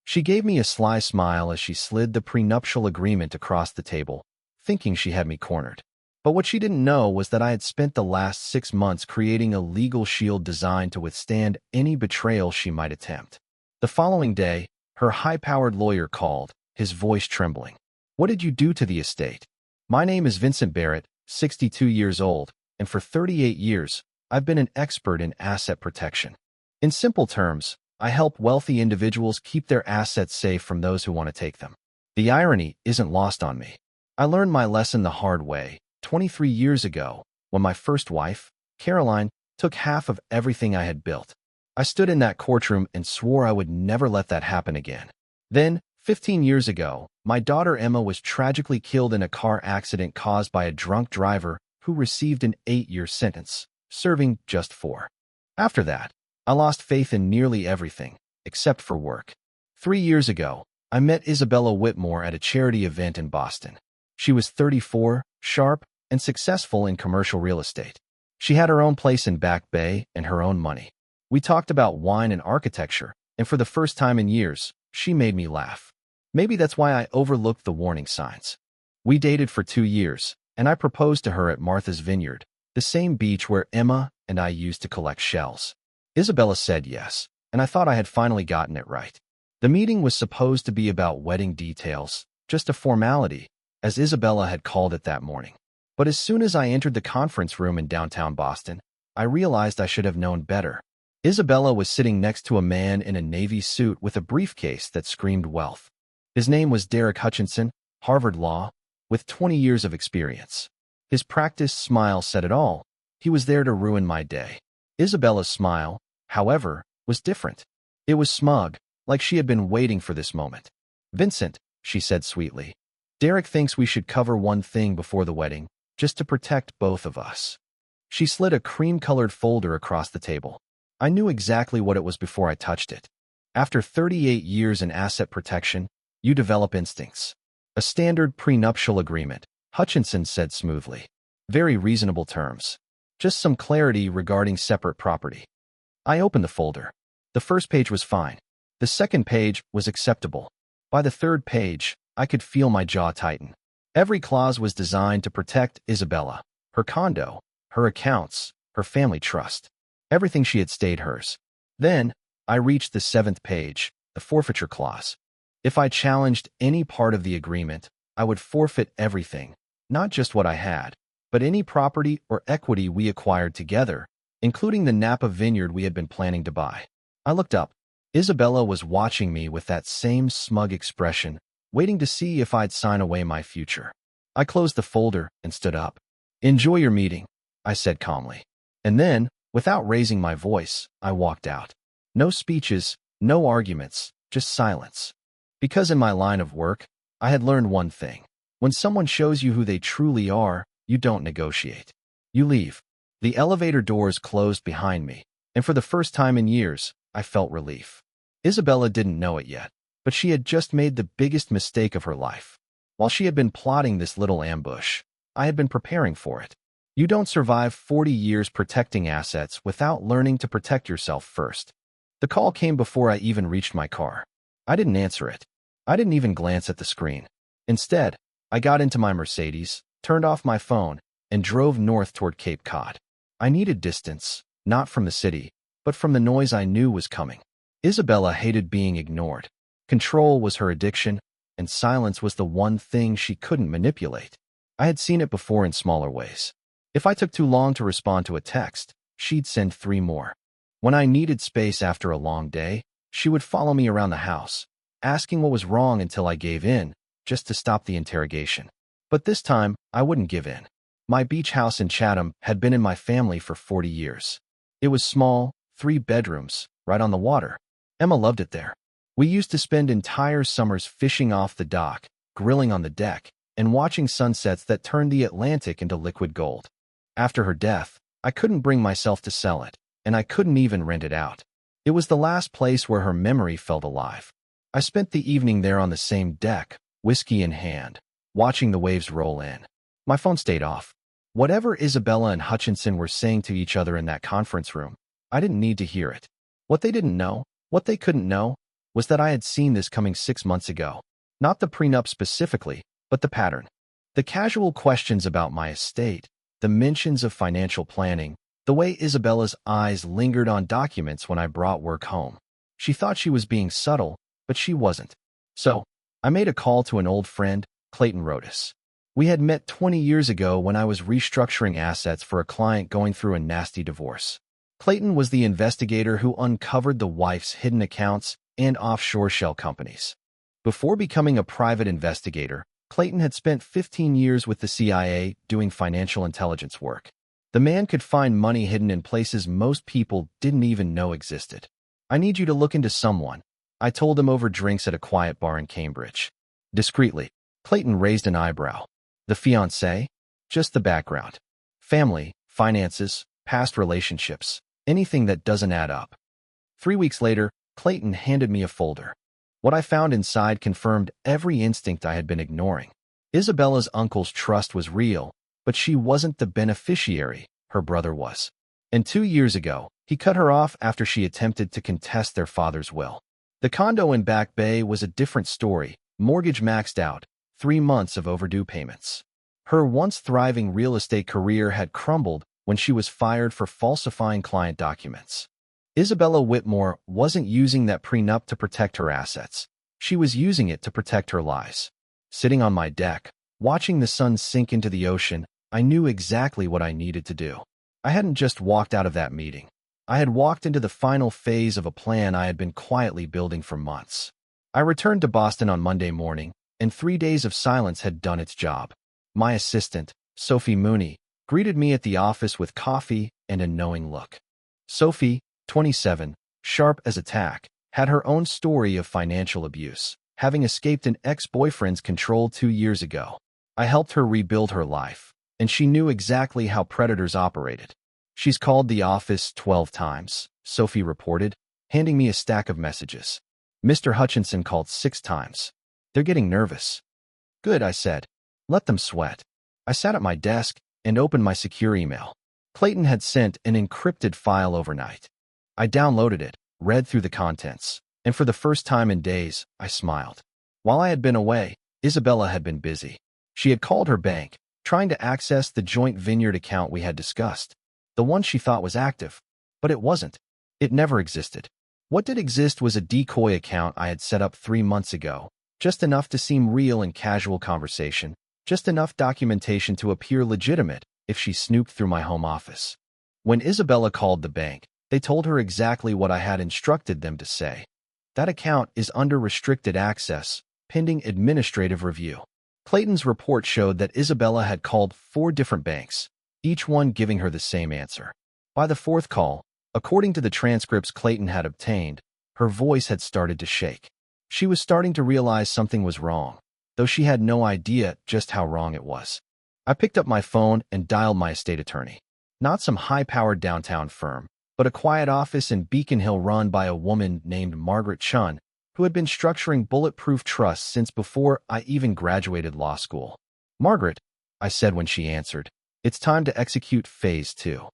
She gave me a sly smile as she slid the prenuptial agreement across the table, thinking she had me cornered. But what she didn't know was that I had spent the last 6 months creating a legal shield designed to withstand any betrayal she might attempt. The following day, her high-powered lawyer called, his voice trembling. "What did you do to the estate?" "My name is Vincent Barrett, 62 years old, and for 38 years, I've been an expert in asset protection. In simple terms, I help wealthy individuals keep their assets safe from those who want to take them." The irony isn't lost on me. I learned my lesson the hard way, 23 years ago, when my first wife, Caroline, took half of everything I had built. I stood in that courtroom and swore I would never let that happen again. Then, 15 years ago, my daughter Emma was tragically killed in a car accident caused by a drunk driver who received an 8-year sentence, serving just 4. After that, I lost faith in nearly everything, except for work. 3 years ago, I met Isabella Whitmore at a charity event in Boston. She was 34, sharp, and successful in commercial real estate. She had her own place in Back Bay and her own money. We talked about wine and architecture, and for the first time in years, she made me laugh. Maybe that's why I overlooked the warning signs. We dated for 2 years, and I proposed to her at Martha's Vineyard, the same beach where Emma and I used to collect shells. Isabella said yes, and I thought I had finally gotten it right. The meeting was supposed to be about wedding details, just a formality, as Isabella had called it that morning. But as soon as I entered the conference room in downtown Boston, I realized I should have known better. Isabella was sitting next to a man in a navy suit with a briefcase that screamed wealth. His name was Derek Hutchinson, Harvard Law, with 20 years of experience. His practiced smile said it all. He was there to ruin my day. Isabella's smile, however, was different. It was smug, like she had been waiting for this moment. "Vincent," she said sweetly, "Derek thinks we should cover one thing before the wedding, just to protect both of us." She slid a cream-colored folder across the table. I knew exactly what it was before I touched it. After 38 years in asset protection, you develop instincts. "A standard prenuptial agreement," Hutchinson said smoothly. "Very reasonable terms. Just some clarity regarding separate property." I opened the folder. The first page was fine. The second page was acceptable. By the third page, I could feel my jaw tighten. Every clause was designed to protect Isabella, her condo, her accounts, her family trust. Everything she had stayed hers. Then, I reached the 7th page, the forfeiture clause. If I challenged any part of the agreement, I would forfeit everything, not just what I had, but any property or equity we acquired together, including the Napa vineyard we had been planning to buy. I looked up. Isabella was watching me with that same smug expression, waiting to see if I'd sign away my future. I closed the folder and stood up. "Enjoy your meeting," I said calmly. And then, without raising my voice, I walked out. No speeches, no arguments, just silence. Because in my line of work, I had learned one thing. When someone shows you who they truly are, you don't negotiate. You leave. The elevator doors closed behind me, and for the first time in years, I felt relief. Isabella didn't know it yet, but she had just made the biggest mistake of her life. While she had been plotting this little ambush, I had been preparing for it. You don't survive 40 years protecting assets without learning to protect yourself first. The call came before I even reached my car. I didn't answer it. I didn't even glance at the screen. Instead, I got into my Mercedes, turned off my phone, and drove north toward Cape Cod. I needed distance, not from the city, but from the noise I knew was coming. Isabella hated being ignored. Control was her addiction, and silence was the one thing she couldn't manipulate. I had seen it before in smaller ways. If I took too long to respond to a text, she'd send 3 more. When I needed space after a long day, she would follow me around the house, asking what was wrong until I gave in, just to stop the interrogation. But this time, I wouldn't give in. My beach house in Chatham had been in my family for 40 years. It was small, 3 bedrooms, right on the water. Emma loved it there. We used to spend entire summers fishing off the dock, grilling on the deck, and watching sunsets that turned the Atlantic into liquid gold. After her death, I couldn't bring myself to sell it, and I couldn't even rent it out. It was the last place where her memory felt alive. I spent the evening there on the same deck, whiskey in hand, watching the waves roll in. My phone stayed off. Whatever Isabella and Hutchinson were saying to each other in that conference room, I didn't need to hear it. What they didn't know, what they couldn't know, was that I had seen this coming 6 months ago. Not the prenup specifically, but the pattern. The casual questions about my estate, the mentions of financial planning, the way Isabella's eyes lingered on documents when I brought work home. She thought she was being subtle, but she wasn't. So, I made a call to an old friend, Clayton Rodas. We had met 20 years ago when I was restructuring assets for a client going through a nasty divorce. Clayton was the investigator who uncovered the wife's hidden accounts and offshore shell companies. Before becoming a private investigator, Clayton had spent 15 years with the CIA doing financial intelligence work. The man could find money hidden in places most people didn't even know existed. "I need you to look into someone," I told him over drinks at a quiet bar in Cambridge. Discreetly, Clayton raised an eyebrow. "The fiancé?" "Just the background. Family, finances, past relationships, anything that doesn't add up." 3 weeks later, Clayton handed me a folder. What I found inside confirmed every instinct I had been ignoring. Isabella's uncle's trust was real, but she wasn't the beneficiary, her brother was. And 2 years ago, he cut her off after she attempted to contest their father's will. The condo in Back Bay was a different story, mortgage maxed out, 3 months of overdue payments. Her once thriving real estate career had crumbled when she was fired for falsifying client documents. Isabella Whitmore wasn't using that prenup to protect her assets. She was using it to protect her lies. Sitting on my deck, watching the sun sink into the ocean, I knew exactly what I needed to do. I hadn't just walked out of that meeting. I had walked into the final phase of a plan I had been quietly building for months. I returned to Boston on Monday morning, and 3 days of silence had done its job. My assistant, Sophie Mooney, greeted me at the office with coffee and a knowing look. Sophie, 27, sharp as a tack, had her own story of financial abuse, having escaped an ex-boyfriend's control 2 years ago. I helped her rebuild her life, and she knew exactly how predators operated. "She's called the office 12 times, Sophie reported, handing me a stack of messages. "Mr. Hutchinson called 6 times. They're getting nervous." "Good," I said. "Let them sweat." I sat at my desk and opened my secure email. Clayton had sent an encrypted file overnight. I downloaded it, read through the contents, and for the first time in days, I smiled. While I had been away, Isabella had been busy. She had called her bank, trying to access the joint vineyard account we had discussed, the one she thought was active, but it wasn't. It never existed. What did exist was a decoy account I had set up 3 months ago, just enough to seem real in casual conversation, just enough documentation to appear legitimate if she snooped through my home office. When Isabella called the bank, they told her exactly what I had instructed them to say. "That account is under restricted access, pending administrative review." Clayton's report showed that Isabella had called 4 different banks, each one giving her the same answer. By the 4th call, according to the transcripts Clayton had obtained, her voice had started to shake. She was starting to realize something was wrong, though she had no idea just how wrong it was. I picked up my phone and dialed my estate attorney. Not some high-powered downtown firm, but a quiet office in Beacon Hill run by a woman named Margaret Chun, who had been structuring bulletproof trusts since before I even graduated law school. "Margaret," I said when she answered, "it's time to execute phase 2.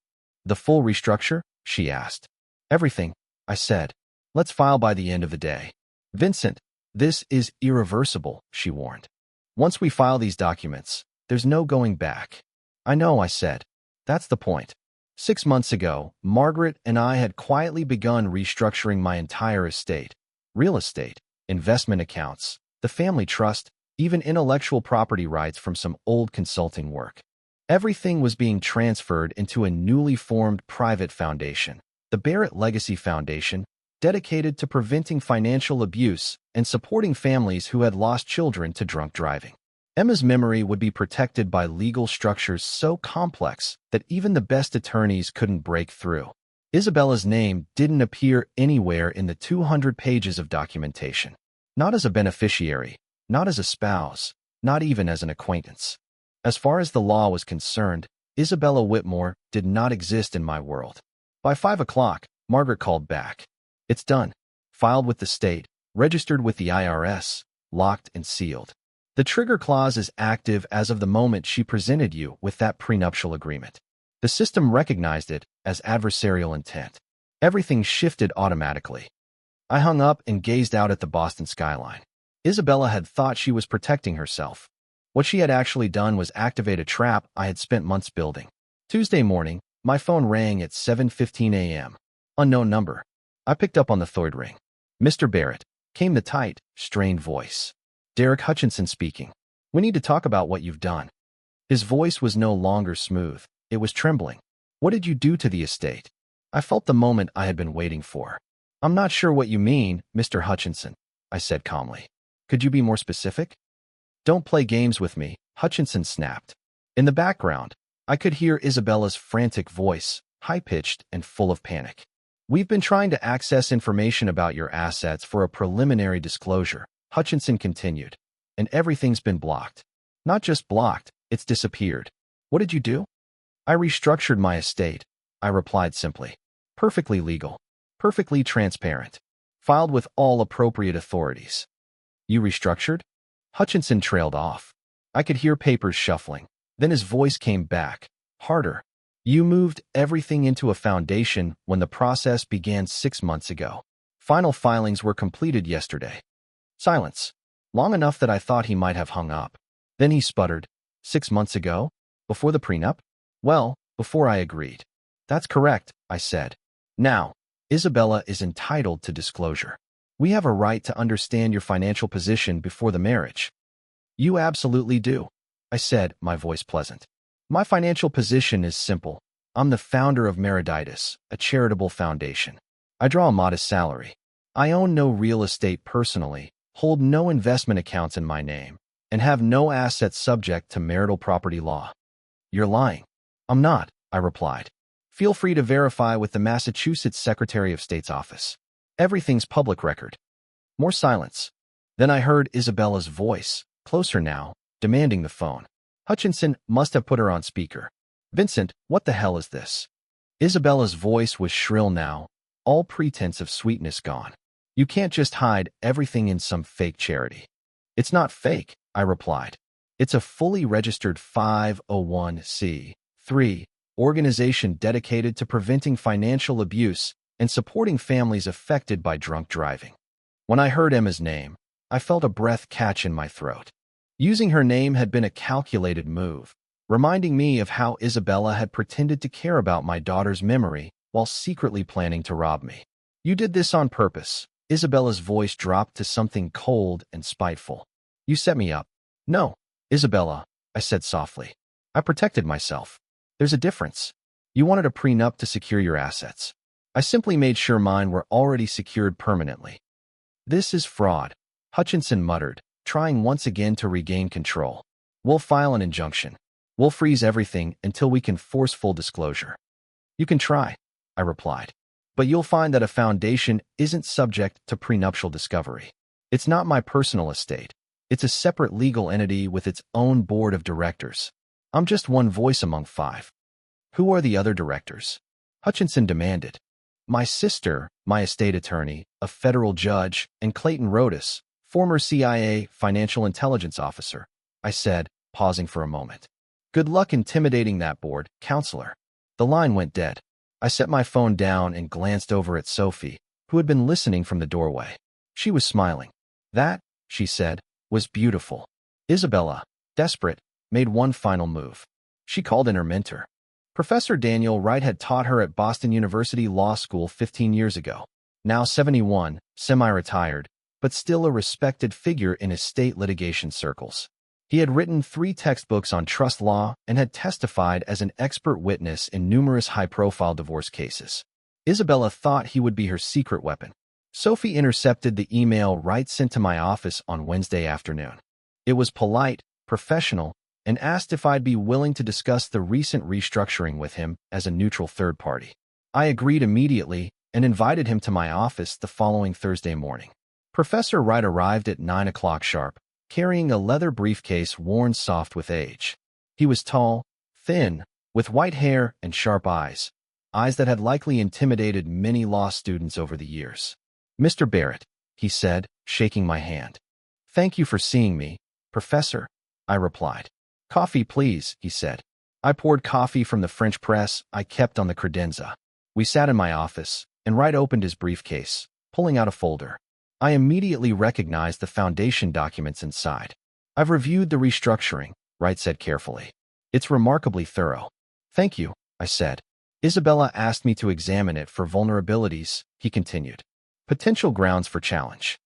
"The full restructure?" she asked. "Everything," I said. "Let's file by the end of the day." "Vincent, this is irreversible," she warned. "Once we file these documents, there's no going back." "I know," I said. "That's the point." 6 months ago, Margaret and I had quietly begun restructuring my entire estate. Real estate, investment accounts, the family trust, even intellectual property rights from some old consulting work. Everything was being transferred into a newly formed private foundation, the Barrett Legacy Foundation, dedicated to preventing financial abuse and supporting families who had lost children to drunk driving. Emma's memory would be protected by legal structures so complex that even the best attorneys couldn't break through. Isabella's name didn't appear anywhere in the 200 pages of documentation. Not as a beneficiary, not as a spouse, not even as an acquaintance. As far as the law was concerned, Isabella Whitmore did not exist in my world. By 5 o'clock, Margaret called back. "It's done. Filed with the state, registered with the IRS, locked and sealed. The trigger clause is active as of the moment she presented you with that prenuptial agreement. The system recognized it as adversarial intent. Everything shifted automatically." I hung up and gazed out at the Boston skyline. Isabella had thought she was protecting herself. What she had actually done was activate a trap I had spent months building. Tuesday morning, my phone rang at 7:15 a.m. Unknown number. I picked up on the third ring. "Mr. Barrett," came the tight, strained voice. "Derek Hutchinson speaking. We need to talk about what you've done." His voice was no longer smooth. It was trembling. "What did you do to the estate?" I felt the moment I had been waiting for. "I'm not sure what you mean, Mr. Hutchinson," I said calmly. "Could you be more specific?" "Don't play games with me," Hutchinson snapped. In the background, I could hear Isabella's frantic voice, high-pitched and full of panic. "We've been trying to access information about your assets for a preliminary disclosure," Hutchinson continued, "and everything's been blocked. Not just blocked, it's disappeared." "What did you do?" "I restructured my estate," I replied simply. "Perfectly legal, perfectly transparent, filed with all appropriate authorities." "You restructured?" Hutchinson trailed off. I could hear papers shuffling. Then his voice came back, harder. "You moved everything into a foundation when the process began 6 months ago. Final filings were completed yesterday." Silence. Long enough that I thought he might have hung up. Then he sputtered, "6 months ago? Before the prenup?" "Well, before I agreed." "That's correct," I said. "Now, Isabella is entitled to disclosure. We have a right to understand your financial position before the marriage." "You absolutely do," I said, my voice pleasant. "My financial position is simple. I'm the founder of Meriditas, a charitable foundation. I draw a modest salary. I own no real estate personally, hold no investment accounts in my name, and have no assets subject to marital property law." "You're lying." "I'm not," I replied. "Feel free to verify with the Massachusetts Secretary of State's office. Everything's public record." More silence. Then I heard Isabella's voice, closer now, demanding the phone. Hutchinson must have put her on speaker. "Vincent, what the hell is this?" Isabella's voice was shrill now, all pretense of sweetness gone. "You can't just hide everything in some fake charity." "It's not fake," I replied. "It's a fully registered 501(c)(3) organization dedicated to preventing financial abuse and supporting families affected by drunk driving." When I heard Emma's name, I felt a breath catch in my throat. Using her name had been a calculated move, reminding me of how Isabella had pretended to care about my daughter's memory while secretly planning to rob me. "You did this on purpose." Isabella's voice dropped to something cold and spiteful. "You set me up." "No, Isabella," I said softly. "I protected myself. There's a difference. You wanted a prenup to secure your assets. I simply made sure mine were already secured permanently." "This is fraud," Hutchinson muttered, trying once again to regain control. "We'll file an injunction. We'll freeze everything until we can force full disclosure." "You can try," I replied. "But you'll find that a foundation isn't subject to prenuptial discovery. It's not my personal estate. It's a separate legal entity with its own board of directors. I'm just one voice among 5. "Who are the other directors?" Hutchinson demanded. "My sister, my estate attorney, a federal judge, and Clayton Rodas, former CIA financial intelligence officer," I said, pausing for a moment. "Good luck intimidating that board, counselor." The line went dead. I set my phone down and glanced over at Sophie, who had been listening from the doorway. She was smiling. "That," she said, "was beautiful." Isabella, desperate, made one final move. She called in her mentor. Professor Daniel Wright had taught her at Boston University Law School 15 years ago. Now 71, semi-retired, but still a respected figure in estate litigation circles. He had written 3 textbooks on trust law and had testified as an expert witness in numerous high-profile divorce cases. Isabella thought he would be her secret weapon. Sophie intercepted the email Wright sent to my office on Wednesday afternoon. It was polite, professional, and asked if I'd be willing to discuss the recent restructuring with him as a neutral third party. I agreed immediately and invited him to my office the following Thursday morning. Professor Wright arrived at 9 o'clock sharp, carrying a leather briefcase worn soft with age. He was tall, thin, with white hair and sharp eyes that had likely intimidated many law students over the years. "Mr. Barrett," he said, shaking my hand. "Thank you for seeing me, Professor," I replied. "Coffee, please," he said. I poured coffee from the French press I kept on the credenza. We sat in my office, and Wright opened his briefcase, pulling out a folder. I immediately recognized the foundation documents inside. I've reviewed the restructuring, Wright said carefully. It's remarkably thorough. Thank you, I said. Isabella asked me to examine it for vulnerabilities, he continued. Potential grounds for challenge.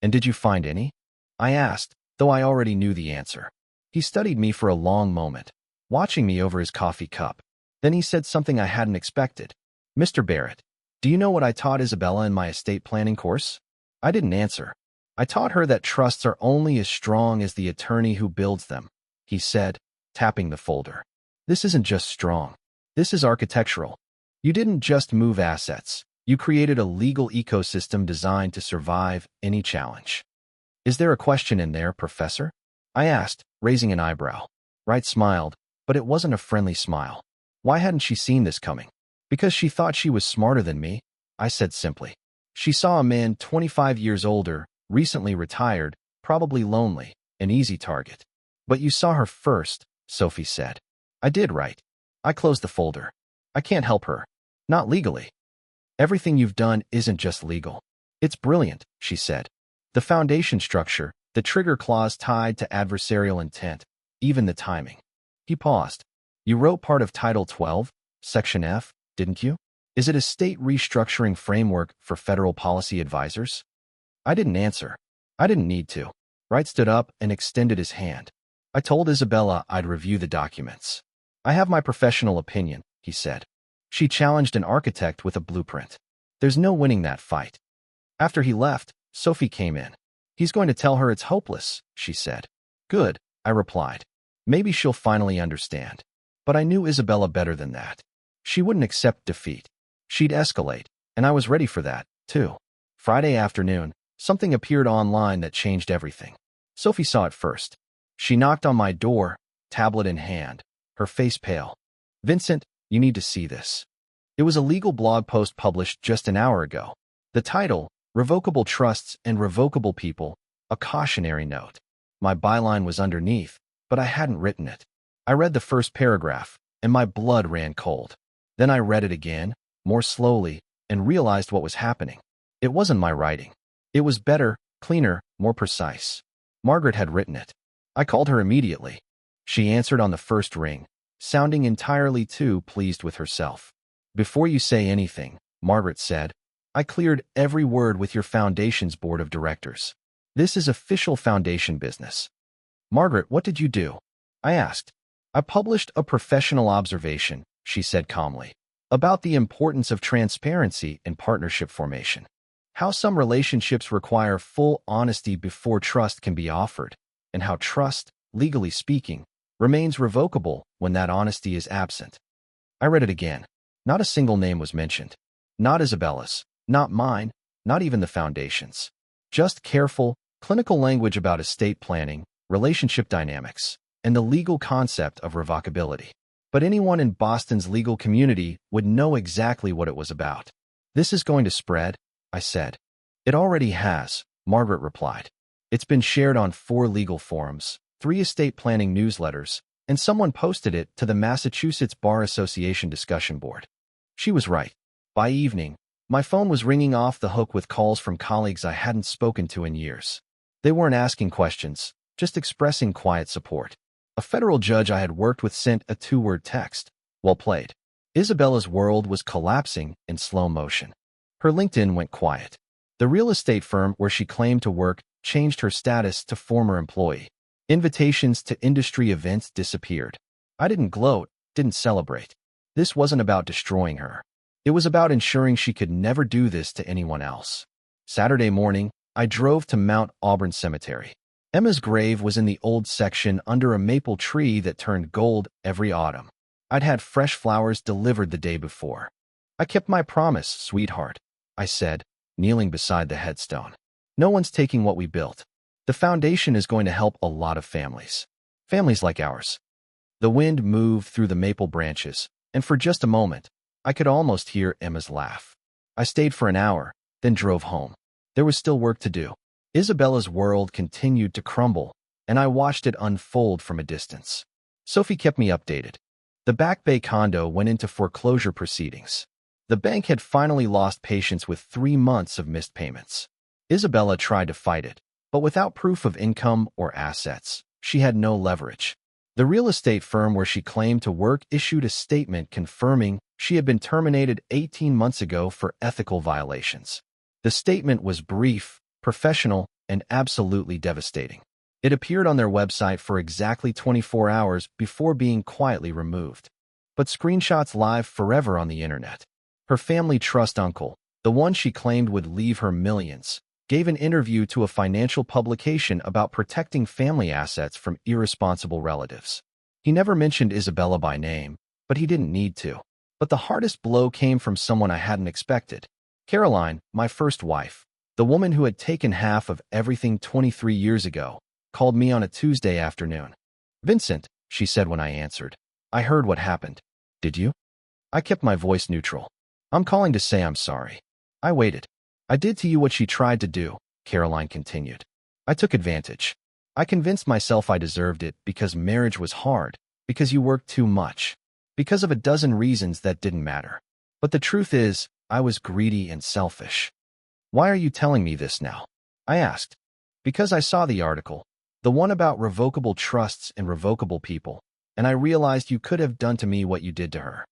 And did you find any? I asked, though I already knew the answer. He studied me for a long moment, watching me over his coffee cup. Then he said something I hadn't expected. Mr. Barrett, do you know what I taught Isabella in my estate planning course? I didn't answer. I taught her that trusts are only as strong as the attorney who builds them, he said, tapping the folder. This isn't just strong. This is architectural. You didn't just move assets. You created a legal ecosystem designed to survive any challenge. Is there a question in there, Professor? I asked, raising an eyebrow. Wright smiled, but it wasn't a friendly smile. Why hadn't she seen this coming? Because she thought she was smarter than me, I said simply. She saw a man 25 years older, recently retired, probably lonely, an easy target. But you saw her first, Sophie said. I did, Wright. I closed the folder. I can't help her. Not legally. Everything you've done isn't just legal. It's brilliant, she said. The foundation structure, the trigger clause tied to adversarial intent, even the timing. He paused. You wrote part of Title 12, Section F, didn't you? Is it a state restructuring framework for federal policy advisors? I didn't answer. I didn't need to. Wright stood up and extended his hand. I told Isabella I'd review the documents. I have my professional opinion, he said. She challenged an architect with a blueprint. There's no winning that fight. After he left, Sophie came in. He's going to tell her it's hopeless, she said. Good, I replied. Maybe she'll finally understand. But I knew Isabella better than that. She wouldn't accept defeat. She'd escalate, and I was ready for that, too. Friday afternoon, something appeared online that changed everything. Sophie saw it first. She knocked on my door, tablet in hand, her face pale. Vincent, you need to see this. It was a legal blog post published just an hour ago. The title, Revocable Trusts and Revocable People, a cautionary note. My byline was underneath, but I hadn't written it. I read the first paragraph, and my blood ran cold. Then I read it again, more slowly, and realized what was happening. It wasn't my writing. It was better, cleaner, more precise. Margaret had written it. I called her immediately. She answered on the first ring, sounding entirely too pleased with herself. Before you say anything, Margaret said, I cleared every word with your foundation's board of directors. This is official foundation business. Margaret, what did you do? I asked. I published a professional observation, she said calmly, about the importance of transparency in partnership formation. How some relationships require full honesty before trust can be offered, and how trust, legally speaking, remains revocable when that honesty is absent. I read it again. Not a single name was mentioned. Not Isabella's, not mine, not even the foundation's. Just careful, clinical language about estate planning, relationship dynamics, and the legal concept of revocability. But anyone in Boston's legal community would know exactly what it was about. This is going to spread, I said. It already has, Margaret replied. It's been shared on 4 legal forums, 3 estate planning newsletters, and someone posted it to the Massachusetts Bar Association discussion board. She was right. By evening, my phone was ringing off the hook with calls from colleagues I hadn't spoken to in years. They weren't asking questions, just expressing quiet support. A federal judge I had worked with sent a 2-word text. Well played. Isabella's world was collapsing in slow motion. Her LinkedIn went quiet. The real estate firm where she claimed to work changed her status to former employee. Invitations to industry events disappeared. I didn't gloat, didn't celebrate. This wasn't about destroying her. It was about ensuring she could never do this to anyone else. Saturday morning, I drove to Mount Auburn Cemetery. Emma's grave was in the old section under a maple tree that turned gold every autumn. I'd had fresh flowers delivered the day before. I kept my promise, sweetheart, I said, kneeling beside the headstone. No one's taking what we built. The foundation is going to help a lot of families. Families like ours. The wind moved through the maple branches, and for just a moment, I could almost hear Emma's laugh. I stayed for an hour, then drove home. There was still work to do. Isabella's world continued to crumble, and I watched it unfold from a distance. Sophie kept me updated. The Back Bay condo went into foreclosure proceedings. The bank had finally lost patience with 3 months of missed payments. Isabella tried to fight it, but without proof of income or assets, she had no leverage. The real estate firm where she claimed to work issued a statement confirming she had been terminated 18 months ago for ethical violations. The statement was brief, professional, and absolutely devastating. It appeared on their website for exactly 24 hours before being quietly removed. But screenshots live forever on the internet. Her family trust uncle, the one she claimed would leave her millions, gave an interview to a financial publication about protecting family assets from irresponsible relatives. He never mentioned Isabella by name, but he didn't need to. But the hardest blow came from someone I hadn't expected. Caroline, my first wife, the woman who had taken half of everything 23 years ago, called me on a Tuesday afternoon. "Vincent," she said when I answered, "I heard what happened." "Did you?" I kept my voice neutral. "I'm calling to say I'm sorry. I waited. I did to you what she tried to do," Caroline continued. "I took advantage. I convinced myself I deserved it because marriage was hard, because you worked too much, because of a dozen reasons that didn't matter. But the truth is, I was greedy and selfish." "Why are you telling me this now?" I asked. "Because I saw the article, the one about revocable trusts and revocable people, and I realized you could have done to me what you did to her.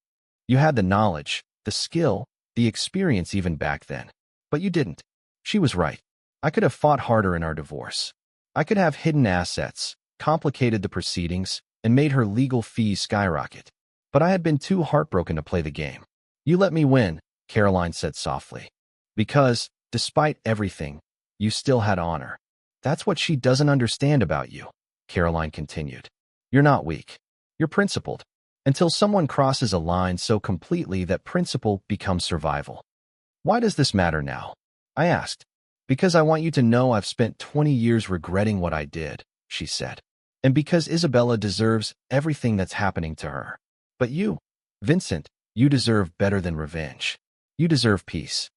You had the knowledge, the skill, the experience even back then. But you didn't." She was right. I could have fought harder in our divorce. I could have hidden assets, complicated the proceedings, and made her legal fees skyrocket. But I had been too heartbroken to play the game. "You let me win," Caroline said softly. "Because, despite everything, you still had honor. That's what she doesn't understand about you," Caroline continued. "You're not weak. You're principled. Until someone crosses a line so completely that principle becomes survival." "Why does this matter now?" I asked. "Because I want you to know I've spent 20 years regretting what I did," she said. "And because Isabella deserves everything that's happening to her. But you, Vincent, you deserve better than revenge. You deserve peace."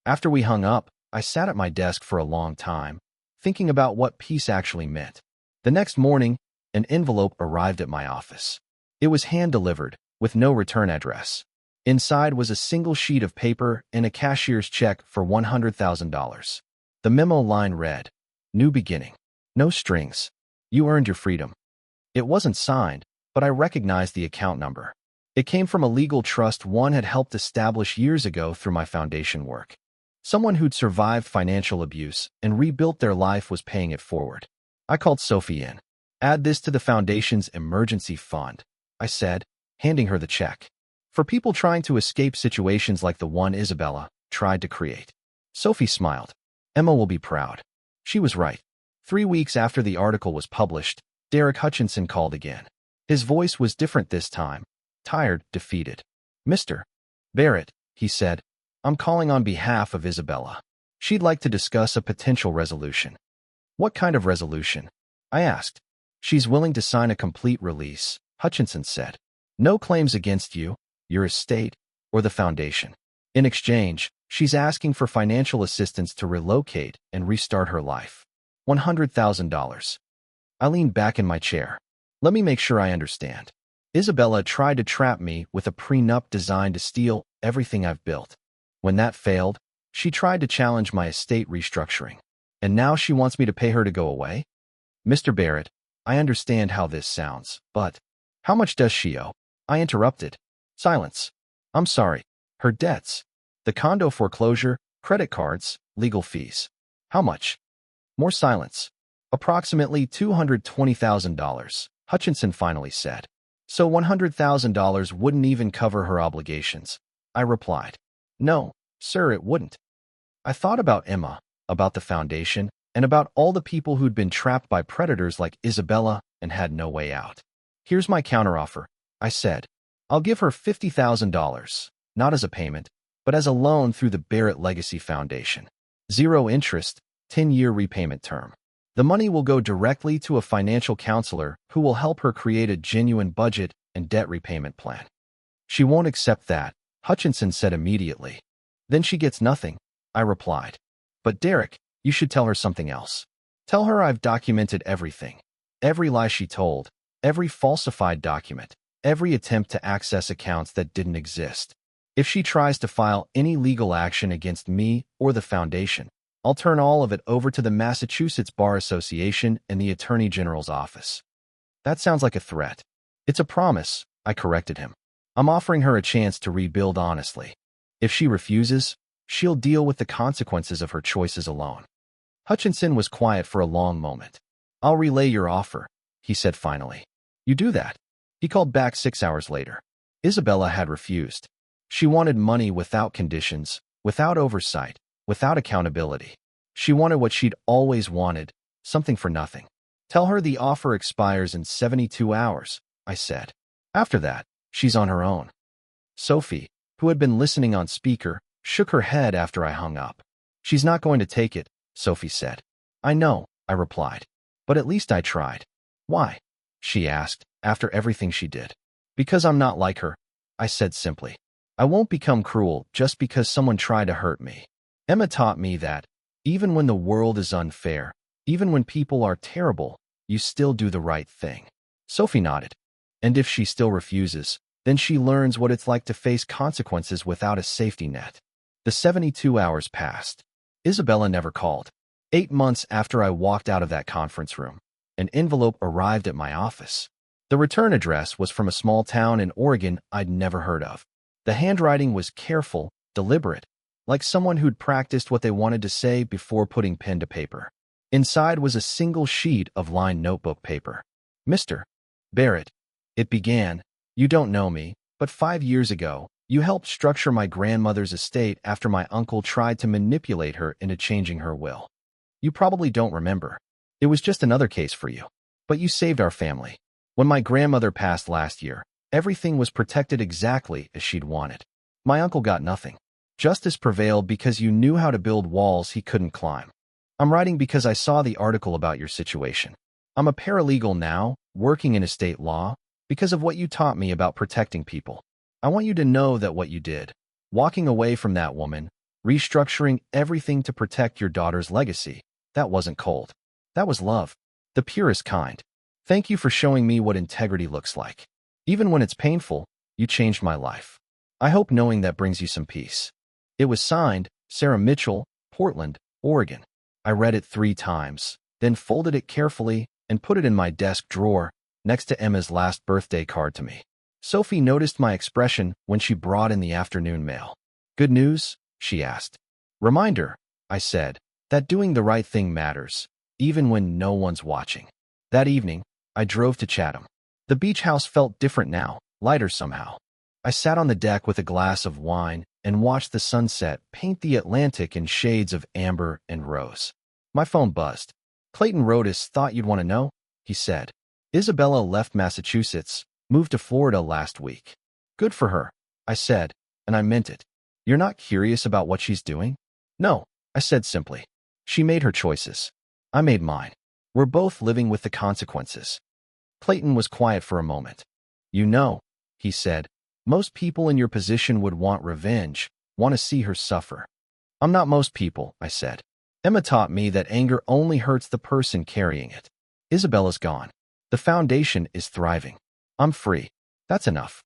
After we hung up, I sat at my desk for a long time, thinking about what peace actually meant. The next morning, an envelope arrived at my office. It was hand-delivered, with no return address. Inside was a single sheet of paper and a cashier's check for $100,000. The memo line read, "New beginning. No strings. You earned your freedom." It wasn't signed, but I recognized the account number. It came from a legal trust one had helped establish years ago through my foundation work. Someone who'd survived financial abuse and rebuilt their life was paying it forward. I called Sophie in. "Add this to the foundation's emergency fund," I said, handing her the check. "For people trying to escape situations like the one Isabella tried to create." Sophie smiled. "Emma will be proud." She was right. 3 weeks after the article was published, Derek Hutchinson called again. His voice was different this time, tired, defeated. "Mr. Barrett," he said, "I'm calling on behalf of Isabella. She'd like to discuss a potential resolution." "What kind of resolution?" I asked. "She's willing to sign a complete release," Hutchinson said. "No claims against you, your estate, or the foundation. In exchange, she's asking for financial assistance to relocate and restart her life. $100,000. I leaned back in my chair. "Let me make sure I understand. Isabella tried to trap me with a prenup designed to steal everything I've built. When that failed, she tried to challenge my estate restructuring. And now she wants me to pay her to go away?" "Mr. Barrett, I understand how this sounds, but how much does she owe?" I interrupted. Silence. "I'm sorry. Her debts. The condo foreclosure, credit cards, legal fees." "How much?" More silence. "Approximately $220,000, Hutchinson finally said. "So $100,000 wouldn't even cover her obligations," I replied. "No, sir, it wouldn't." I thought about Emma, about the foundation, and about all the people who'd been trapped by predators like Isabella and had no way out. "Here's my counteroffer," I said. "I'll give her $50,000, not as a payment, but as a loan through the Barrett Legacy Foundation. 0 interest, 10-year repayment term. The money will go directly to a financial counselor who will help her create a genuine budget and debt repayment plan." "She won't accept that," Hutchinson said immediately. "Then she gets nothing," I replied. "But Derek, you should tell her something else. Tell her I've documented everything. Every lie she told, every falsified document, every attempt to access accounts that didn't exist. If she tries to file any legal action against me or the foundation, I'll turn all of it over to the Massachusetts Bar Association and the Attorney General's office. That sounds like a threat. It's a promise, I corrected him. I'm offering her a chance to rebuild honestly. If she refuses, she'll deal with the consequences of her choices alone. Hutchinson was quiet for a long moment. I'll relay your offer, he said finally. You do that? He called back 6 hours later. Isabella had refused. She wanted money without conditions, without oversight, without accountability. She wanted what she'd always wanted, something for nothing. Tell her the offer expires in 72 hours, I said. After that, she's on her own. Sophie, who had been listening on speaker, shook her head after I hung up. She's not going to take it, Sophie said. I know, I replied. But at least I tried. Why? She asked, after everything she did. Because I'm not like her, I said simply. I won't become cruel just because someone tried to hurt me. Emma taught me that, even when the world is unfair, even when people are terrible, you still do the right thing. Sophie nodded. And if she still refuses, then she learns what it's like to face consequences without a safety net. The 72 hours passed. Isabella never called. 8 months after I walked out of that conference room, an envelope arrived at my office. The return address was from a small town in Oregon I'd never heard of. The handwriting was careful, deliberate, like someone who'd practiced what they wanted to say before putting pen to paper. Inside was a single sheet of lined notebook paper. Mr. Barrett, it began, you don't know me, but 5 years ago, you helped structure my grandmother's estate after my uncle tried to manipulate her into changing her will. You probably don't remember. It was just another case for you. But you saved our family. When my grandmother passed last year, everything was protected exactly as she'd wanted. My uncle got nothing. Justice prevailed because you knew how to build walls he couldn't climb. I'm writing because I saw the article about your situation. I'm a paralegal now, working in estate law, because of what you taught me about protecting people. I want you to know that what you did, walking away from that woman, restructuring everything to protect your daughter's legacy, that wasn't cold. That was love. The purest kind. Thank you for showing me what integrity looks like. Even when it's painful, you changed my life. I hope knowing that brings you some peace. It was signed, Sarah Mitchell, Portland, Oregon. I read it 3 times, then folded it carefully and put it in my desk drawer next to Emma's last birthday card to me. Sophie noticed my expression when she brought in the afternoon mail. Good news? She asked. Reminder, I said, that doing the right thing matters, even when no one's watching. That evening, I drove to Chatham. The beach house felt different now, lighter somehow. I sat on the deck with a glass of wine and watched the sunset paint the Atlantic in shades of amber and rose. My phone buzzed. Clayton Rodas thought you'd want to know, he said. Isabella left Massachusetts, moved to Florida last week. Good for her, I said, and I meant it. You're not curious about what she's doing? No, I said simply. She made her choices. I made mine. We're both living with the consequences. Clayton was quiet for a moment. You know, he said, most people in your position would want revenge, want to see her suffer. I'm not most people, I said. Emma taught me that anger only hurts the person carrying it. Isabella's gone. The foundation is thriving. I'm free. That's enough.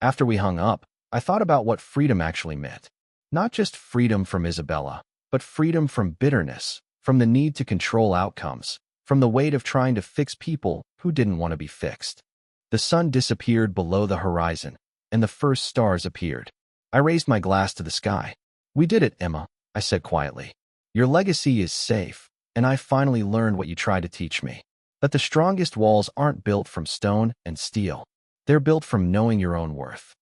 After we hung up, I thought about what freedom actually meant. Not just freedom from Isabella, but freedom from bitterness, from the need to control outcomes, from the weight of trying to fix people who didn't want to be fixed. The sun disappeared below the horizon, and the first stars appeared. I raised my glass to the sky. We did it, Emma, I said quietly. Your legacy is safe, and I finally learned what you tried to teach me. That the strongest walls aren't built from stone and steel. They're built from knowing your own worth.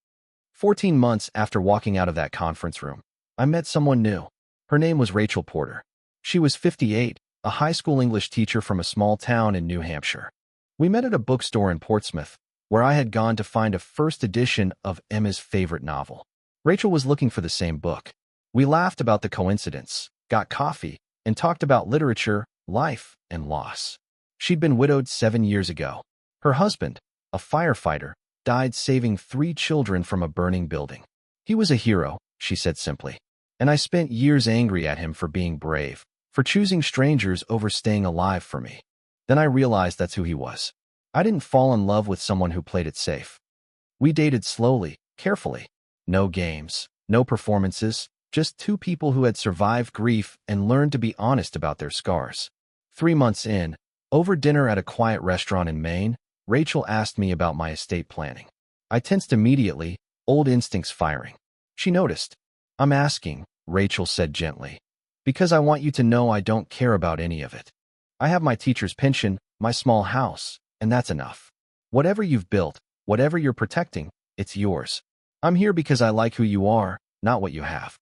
14 months after walking out of that conference room, I met someone new. Her name was Rachel Porter. She was 58, a high school English teacher from a small town in New Hampshire. We met at a bookstore in Portsmouth, where I had gone to find a first edition of Emma's favorite novel. Rachel was looking for the same book. We laughed about the coincidence, got coffee, and talked about literature, life, and loss. She'd been widowed 7 years ago. Her husband, a firefighter, died saving 3 children from a burning building. He was a hero, she said simply. And I spent years angry at him for being brave, for choosing strangers over staying alive for me. Then I realized that's who he was. I didn't fall in love with someone who played it safe. We dated slowly, carefully. No games, no performances, just two people who had survived grief and learned to be honest about their scars. 3 months in, over dinner at a quiet restaurant in Maine, Rachel asked me about my estate planning. I tensed immediately, old instincts firing. She noticed. "I'm asking," Rachel said gently, "because I want you to know I don't care about any of it. I have my teacher's pension, my small house, and that's enough. Whatever you've built, whatever you're protecting, it's yours. I'm here because I like who you are, not what you have."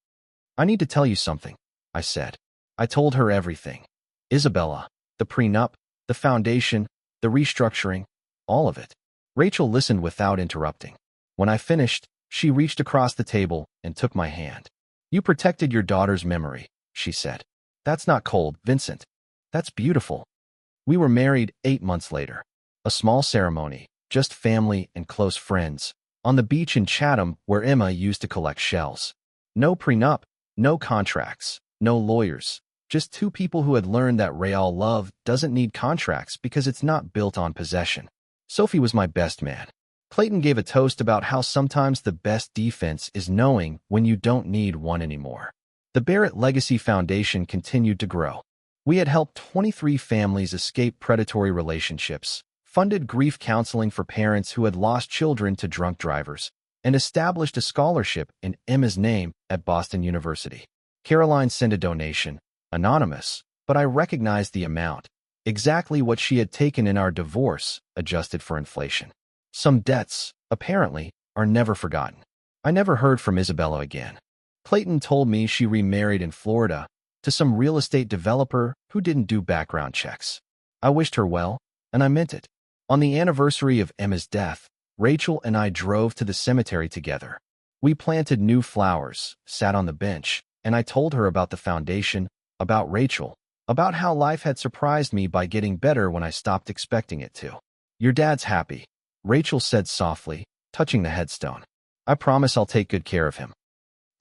"I need to tell you something," I said. I told her everything. Isabella, the prenup, the foundation, the restructuring, all of it. Rachel listened without interrupting. When I finished, she reached across the table and took my hand. "You protected your daughter's memory," she said. "That's not cold, Vincent. That's beautiful." We were married 8 months later. A small ceremony, just family and close friends, on the beach in Chatham where Emma used to collect shells. No prenup, no contracts, no lawyers, just two people who had learned that real love doesn't need contracts because it's not built on possession. Sophie was my best man. Clayton gave a toast about how sometimes the best defense is knowing when you don't need one anymore. The Barrett Legacy Foundation continued to grow. We had helped 23 families escape predatory relationships, funded grief counseling for parents who had lost children to drunk drivers, and established a scholarship in Emma's name at Boston University. Caroline sent a donation, anonymous, but I recognized the amount, exactly what she had taken in our divorce, adjusted for inflation. Some debts, apparently, are never forgotten. I never heard from Isabella again. Clayton told me she remarried in Florida to some real estate developer who didn't do background checks. I wished her well, and I meant it. On the anniversary of Emma's death, Rachel and I drove to the cemetery together. We planted new flowers, sat on the bench, and I told her about the foundation, about Rachel, about how life had surprised me by getting better when I stopped expecting it to. "Your dad's happy," Rachel said softly, touching the headstone. "I promise I'll take good care of him."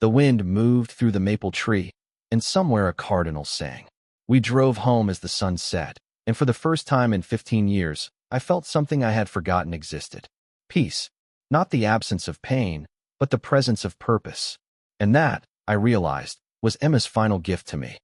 The wind moved through the maple tree, and somewhere a cardinal sang. We drove home as the sun set, and for the first time in 15 years, I felt something I had forgotten existed. Peace. Not the absence of pain, but the presence of purpose. And that, I realized, was Emma's final gift to me.